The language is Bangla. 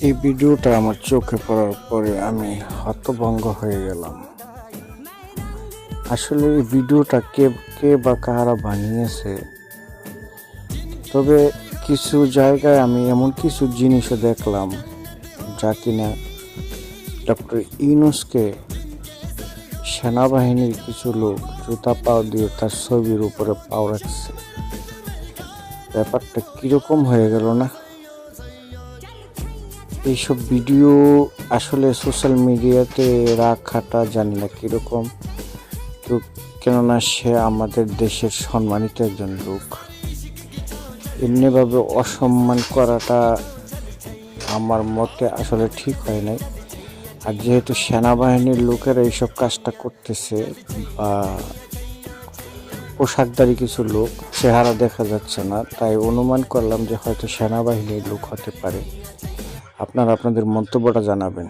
এই ভিডিওটা আমার চোখে পড়ার পরে আমি হতভম্ব হয়ে গেলাম। আসলে এই ভিডিওটা কে কে বা কারা বানিয়েছে, তবে কিছু জায়গায় আমি এমন কিছু জিনিসও দেখলাম যা কিনা ডক্টর ইউনূসকে সেনাবাহিনীর কিছু লোক জুতা পাও দিয়ে তার ছবির উপরে পাও রাখছে। ব্যাপারটা কিরকম হয়ে গেল না? এইসব ভিডিও আসলে সোশ্যাল মিডিয়াতে রাখাটা জানি না কীরকম, তো কেননা সে আমাদের দেশের সম্মানিত একজন লোক, এমনিভাবে অসম্মান করাটা আমার মতে আসলে ঠিক হয় নাই। আর যেহেতু সেনাবাহিনীর লোকেরা এইসব কাজটা করতেছে, বা পোশাকধারী কিছু লোক, চেহারা দেখা যাচ্ছে না, তাই অনুমান করলাম যে হয়তো সেনাবাহিনীর লোক হতে পারে। আপনারা আপনাদের মন্তব্যটা জানাবেন।